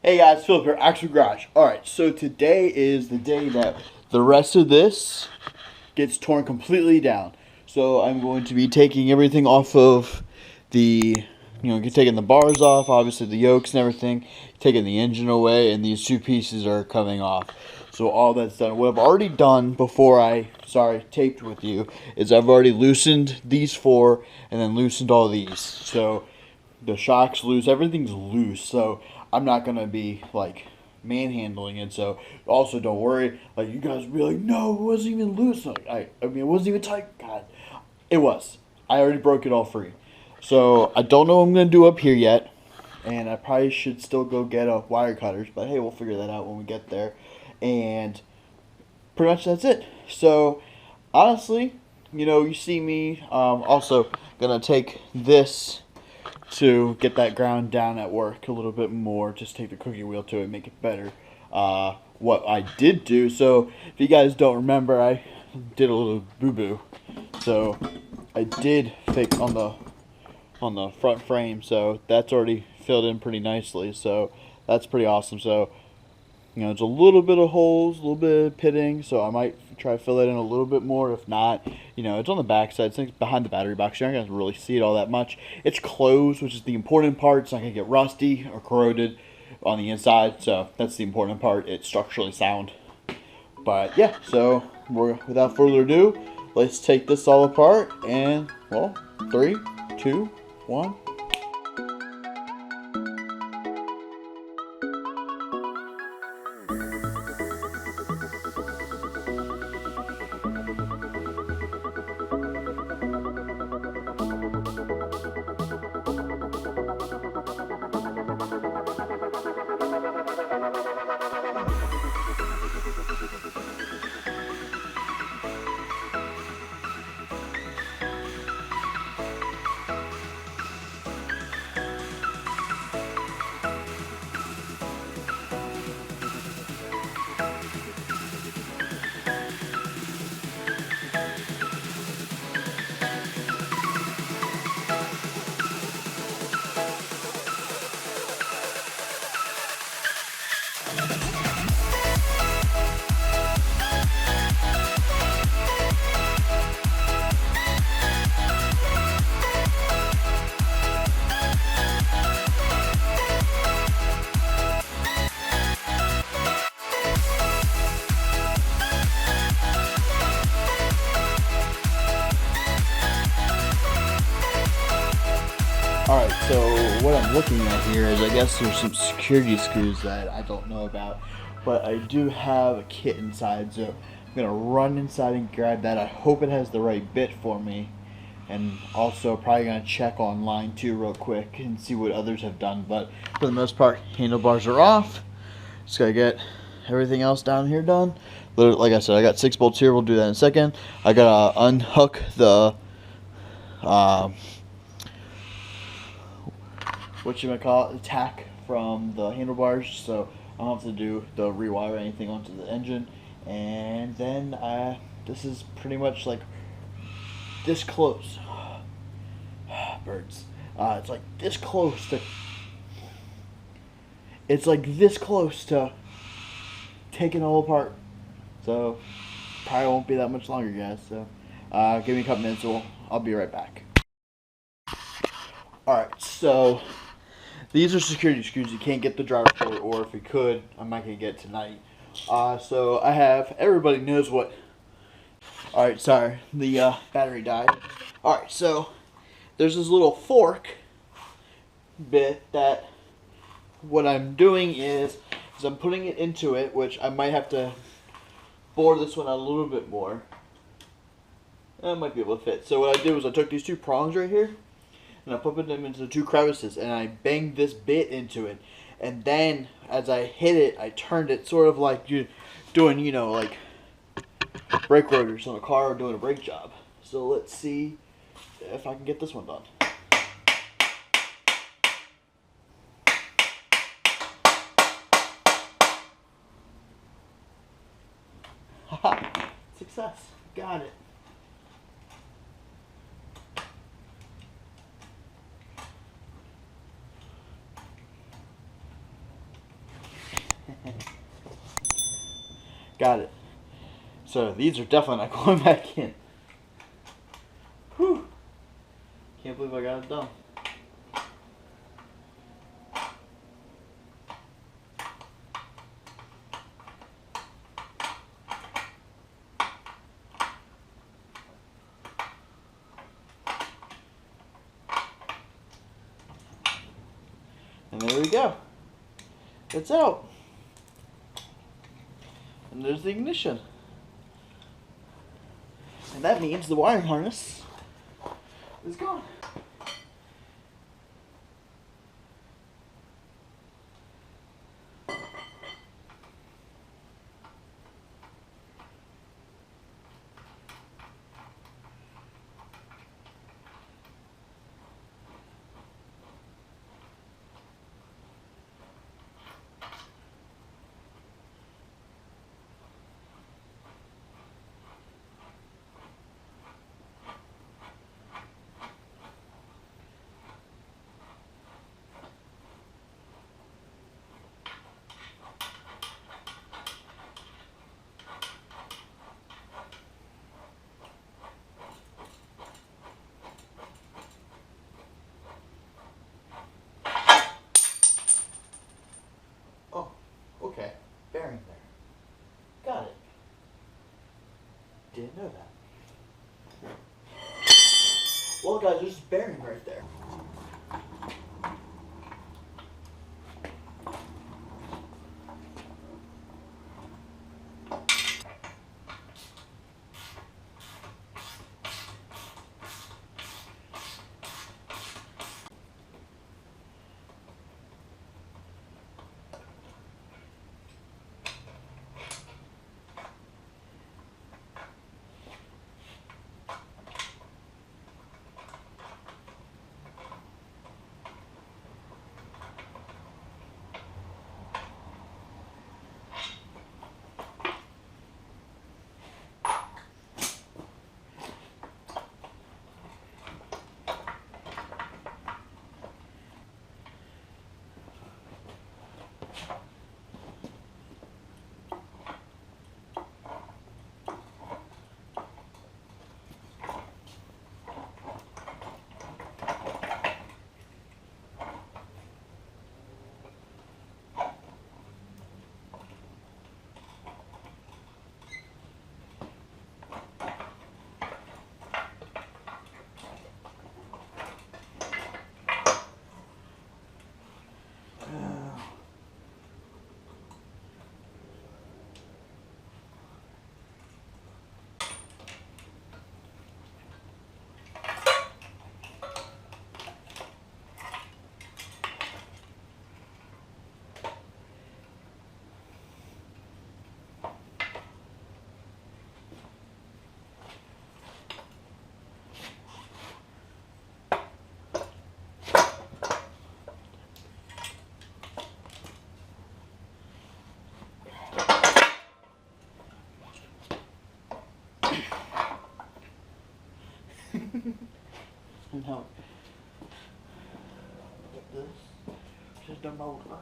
Hey guys, Philip here, OxmanGarage. Alright, so today is the day that the rest of this gets torn completely down. So I'm going to be taking everything off of the, taking the bars off, obviously the yokes and everything, taking the engine away, and these two pieces are coming off. So all that's done. What I've already done before I, taped with you, is I've already loosened these four and then loosened all these. So the shock's loose, everything's loose, so I'm not gonna be like manhandling it. So also don't worry, like you guys will be like, no, it wasn't even loose. Like, I mean, it wasn't even tight. God, it was. I already broke it all free. So I don't know what I'm gonna do up here yet, and I probably should still go get a wire cutters. But hey, we'll figure that out when we get there. And pretty much that's it. So honestly, you see me. Also gonna take this to get that ground down at work a little bit more. Just take the cookie wheel to it, make it better. What I did do, so if you guys don't remember, I did a little boo-boo. So I did fix on the front frame, so that's already filled in pretty nicely. So that's pretty awesome. So it's a little bit of holes, a little bit of pitting, so I might try to fill it in a little bit more. If not, it's on the back side. It's behind the battery box. You're not going to really see it all that much. It's closed, which is the important part. It's not going to get rusty or corroded on the inside, so that's the important part. It's structurally sound. But yeah, so without further ado, let's take this all apart. And, well, 3, 2, 1. Alright, so what I'm looking at here is I guess there's some security screws that I don't know about, but I do have a kit inside, so I'm going to run inside and grab that. I hope it has the right bit for me, and also probably going to check online too real quick and see what others have done, but for the most part, handlebars are off. Just got to get everything else down here done. Like I said, I got 6 bolts here, we'll do that in a second. I got to unhook the tack from the handlebars, so I don't have to do the rewire anything onto the engine. And then this is pretty much like this close. Birds. It's like this close to taking it all apart. So probably won't be that much longer, guys. So give me a couple minutes, I'll be right back. Alright, so these are security screws. You can't get the driver for it, or if you could, I'm not going to get it tonight. So I have, everybody knows what, alright, sorry, the battery died. Alright, so there's this little fork bit that what I'm doing is I'm putting it into it, which I might have to bore this one out a little bit more. I might be able to fit. So what I did was I took these two prongs right here, and I put them into the two crevices, and I banged this bit into it. And then, as I hit it, I turned it sort of like you're doing, like brake rotors on a car or doing a brake job. So let's see if I can get this one done. Haha, success. Got it. Got it. So these are definitely not going back in. Whew. Can't believe I got it done. And there we go. It's out. And there's the ignition. And that means the wiring harness is gone. Oh, okay. Bearing there. Got it. Didn't know that. Well, guys, there's a bearing right there. And how this is the motor.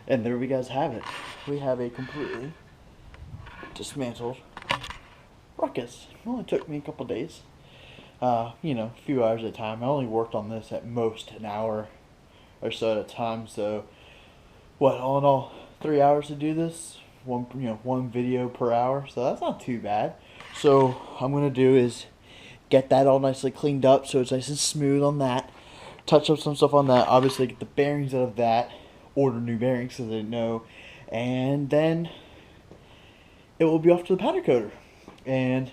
And there we guys have it. We have a completely dismantled Ruckus. It only took me a couple days. You know, a few hours at a time. I only worked on this at most an hour or so at a time. So, what, all in all, 3 hours to do this? One video per hour. So that's not too bad. So, what I'm gonna do is get that all nicely cleaned up so it's nice and smooth on that. Touch up some stuff on that. Obviously, get the bearings out of that. Order new bearings because I didn't know, and then it will be off to the powder coater, and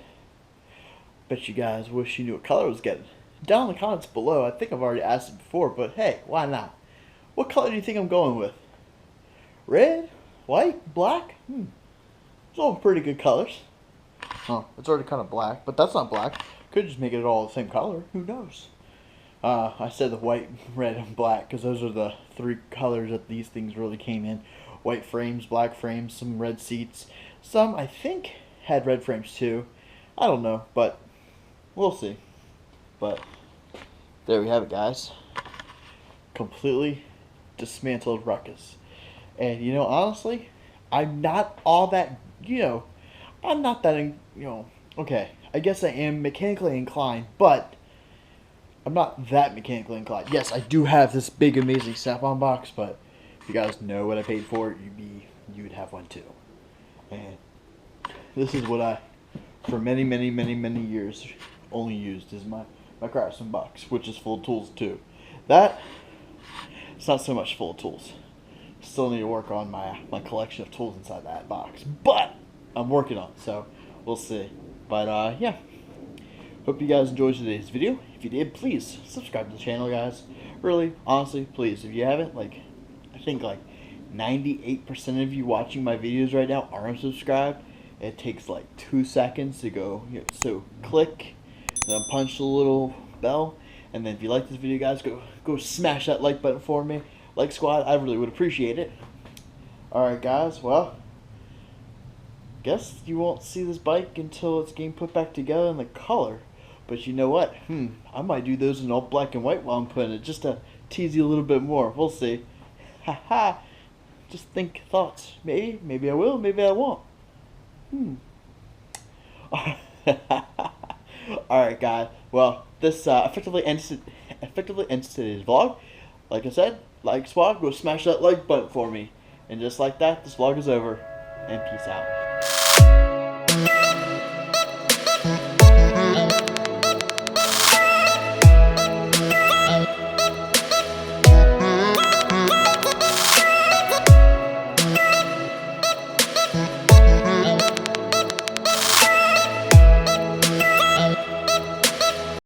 Bet you guys wish you knew what color I was getting. Down in the comments below, I think I've already asked it before, but hey, why not? What color do you think I'm going with? Red? White? Black? It's all pretty good colors. Oh, it's already kind of black, but that's not black. Could just make it all the same color. Who knows? I said the white, red, and black because those are the three colors that these things really came in. White frames, black frames, some red seats. Some, I think, had red frames too. I don't know, but we'll see. But there we have it, guys. Completely dismantled Ruckus. And, you know, honestly, I'm not all that, I'm not that, okay, I guess I am mechanically inclined, but I'm not that mechanically inclined. Yes, I do have this big, amazing Snap-on box, but if you guys know what I paid for it, you would have one too. And this is what I, for many, many, many, many years, only used is my Craftsman box, which is full of tools too. That, it's not so much full of tools. Still need to work on my collection of tools inside that box, but I'm working on it, so we'll see. But yeah, hope you guys enjoyed today's video. If you did, please subscribe to the channel, guys. Really, honestly, please. If you haven't, I think 98% of you watching my videos right now aren't subscribed. It takes 2 seconds to go. So click, then punch the little bell, and then if you like this video, guys, go smash that like button for me. Like squad, I really would appreciate it. Alright, guys, well, guess you won't see this bike until it's getting put back together in the color. But you know what? I might do those in all black and white while I'm putting it, just to tease you a little bit more. We'll see. Haha. Just think thoughts. Maybe I will, maybe I won't. Alright, guys. Well, this effectively ends today's vlog. Like I said, like squad, go smash that like button for me. And just like that, this vlog is over. And peace out.